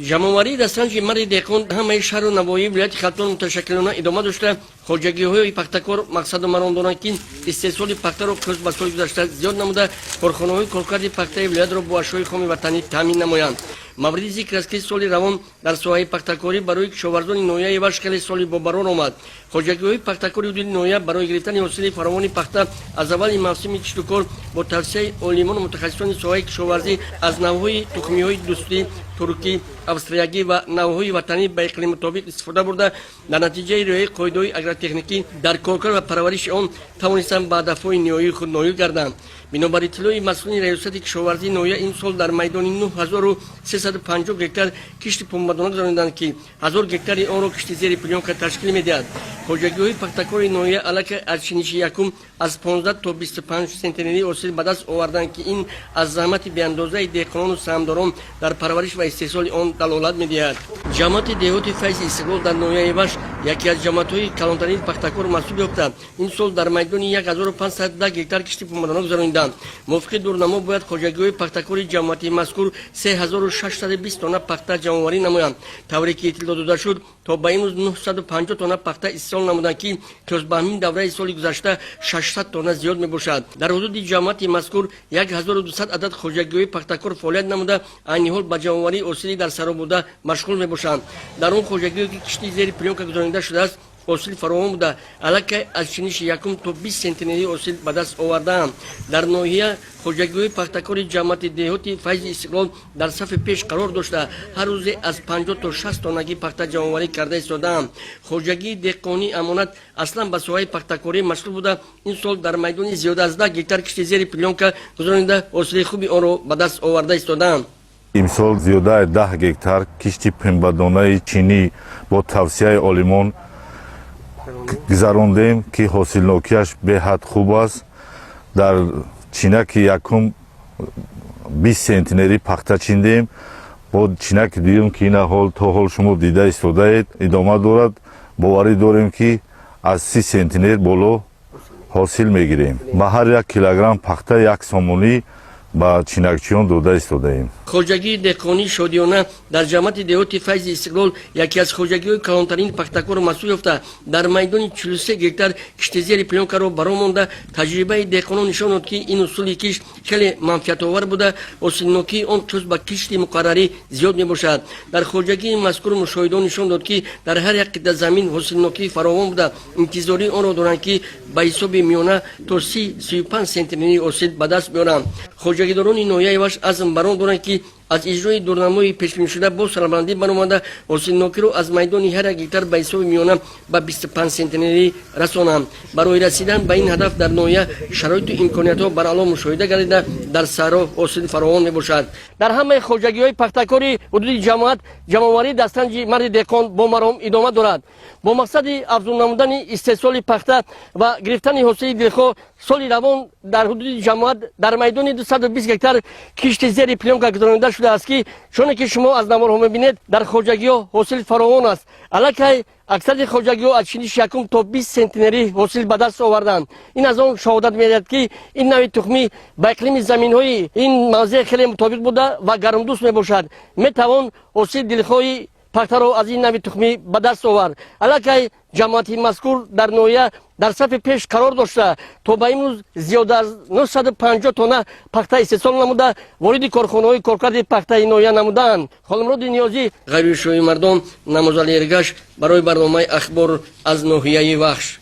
ҷамъоварии дастранҷи марди деҳқон ҳамаи шаҳру навоҳии вилояти халтон муташаккилона идома дошта, хоҷагиҳои пахтакор мақсаду маром доранд ки истеҳсоли пахтаро кӯс ба соли гузашта зиёд намуда корхонаҳои коркарди пахтаи вилоятро бо ашёи хоми ватанӣ таъмин намоянд. мавриди зикр аст ки соли равон дар соҳаи пахтакорӣ барои кишоварзони ноҳияи ваш хеле соли бобарон омад. хоҷагиҳои пахтакори ҳудуди ноҳия барои гирифтани ҳосили фаровони пахта аз аввали мавсими киштукор бо тавсияи олимону мутахассисони соҳаи кишоварзӣ аз навъҳои тухмиҳои дӯстӣ, туркӣ, австриягӣ ва навъҳои ватанӣ ба иқлими мутобиқ истифода бурда, дар натиҷаи риояи қоидаҳои агротехникӣ дар коркар ва парвариши он тавонистанд ба ҳадафҳои ниҳоии худ ноил гарданд. бинобар иттилои масъулини раёсати кишоварзии ноҳия ин сол дар майдони 9350 гектар кишти помадона гузаронданд ки 1000 гектари онро кишти зери плёнка ташкил медиҳад. хоҷагиҳои пахтакори ноҳия аллакай аз чиниши якум аз 15 то 25 сентнери ҳосил ба даст оварданд ки ин аз заҳмати беандозаи деҳқонону саҳмдорон дар парвариш ва истеҳсоли он далолат медиҳад. ҷамъияти деҳоти файзи истиқлол дар ноҳияи ваш яке аз ҷамъиятҳои калонтарини пахтакор маҳсуб ёфта, ин сол дар майдони 1510 гектар кишти помадона гузаронданд. мувофиқи дурнамо бояд хоҷагиҳои пахтакори ҷамъияти мазкур 3620 тонна пахта ҷамъоварӣ намоянд. тавре ки иттилоъ дода шуд, то ба имрӯз 950 тонна пахта истеҳсол намуданд ки кӯсбаҳмин давраи соли гузашта 600 тонна зиёд мебошад. дар ҳудуди ҷамъияти мазкур 1200 адад хоҷагиҳои пахтакор фаъолият намуда, айни ҳол ба ҷамъоварии ҳосилӣ дар саро бурда машғул мебошанд. дар он хоҷагиҳое ки кишти зери плёнка гузаронида шудааст, ҳосил фаровон буда, аллакай аз чиниши якум то 20 сентнери ҳосил ба даст овардаанд. дар ноҳия хоҷагиҳои пахтакори ҷамъияти деҳоти файзи истиқлол дар сафи пеш қарор дошта, ҳар рӯзе аз 50 то 60 тоннагӣ пахта ҷамъоварӣ карда истодаанд. хоҷагии деҳқонии амонат аслан ба соҳаи пахтакорӣ машғул буда, ин сол дар майдони зиёда аз 10 гектар кишти зери плёнка гузаронида ҳосили хуби онро ба даст оварда истодаанд. имсол зиёдаи 10 гектар кишти пенбадонаи чинӣ бо тавсияи олимон гузарондем ки ҳосилнокияш беҳад хуб аст. дар чинаки якум 20 сентнери пахта чиндем, бо чинаки дуюм ки ина ҳол то ҳол шумо дида истодаед идома дорад. боварӣ дорем ки аз 30 сентнер боло ҳосил мегирем. ба ҳар 1 килограмм пахта 1 сомонӣ ба чинакчиён дода истодаем. хоҷагии деҳқонӣ шодиёна дар ҷамъияти деҳоти файзи истиқлол яке аз хоҷагиҳои калонтарини пахтакор маҳсуб ёфта, дар майдони 43 гектар кишти зери плёнкаро баромонда, таҷрибаи деҳқонон нишон дод ки ин усули кишт хеле манфиатовар буда, ҳосилнокии он чӯс ба кишти муқаррарӣ зиёд мебошад. дар хоҷагии мазкур мушоҳидон нишон дод ки дар ҳар як қитъа замин ҳосилнокии фаровон буда, интизори онро доранд ки ба ҳисоби миёна то 30-35 сентнери ҳосил ба даст биёранд. хоҷагидорони ноҳияи ваш азм бар он доранд ки аз иҷрои дурнамои пешбинишуда бо салабандӣ баромада ҳосилнокиро аз майдони ҳар як гектар ба ҳисоби миёна ба 25 сентнери расонанд. барои расидан ба ин ҳадаф дар ноҳия шароиту имкониятҳо баръало мушоҳида гардида, дар саҳро ҳосил фаровон мебошад. дар ҳамаи хоҷагиҳои пахтакори ҳудуди ҷамъият ҷамъоварии дастранҷи марди деҳқон бо маром идома дорад. бо мақсади афзун намудани истеҳсоли пахта ва гирифтани ҳосили дилхоҳ, соли равон дар ҳудуди ҷамъият дар майдони 220 гектар кишти зери плёнка гузаронида шудааст ки чуне ки шумо аз наморҳо мебинед, дар хоҷагиҳо ҳосил фаровон аст. аллакай аксари хоҷагиҳо аз чиниши якум то 20 сентнери ҳосил ба даст оварданд. ин аз он шаҳодат медиҳад ки ин навъи тухмӣ ба иқлими заминҳои ин мавзеъ хеле мутобиқ буда ва гармдӯст мебошад. метавон ҳосили дилхоҳи пахтаро аз ин навъи тухмӣ ба даст овард. аллакай ҷамъияти мазкур дар ноҳия дар сафи пеш қарор дошта, то ба имрӯз зиёда аз 950 тонна пахта истеҳсол намуда, вориди корхонаҳои коркарди пахтаи ноҳия намудаанд. холимроди ниёзӣ, ғайрушоҳи мардон, намозали эргаш, барои барномаи ахбор аз ноҳияи вахш.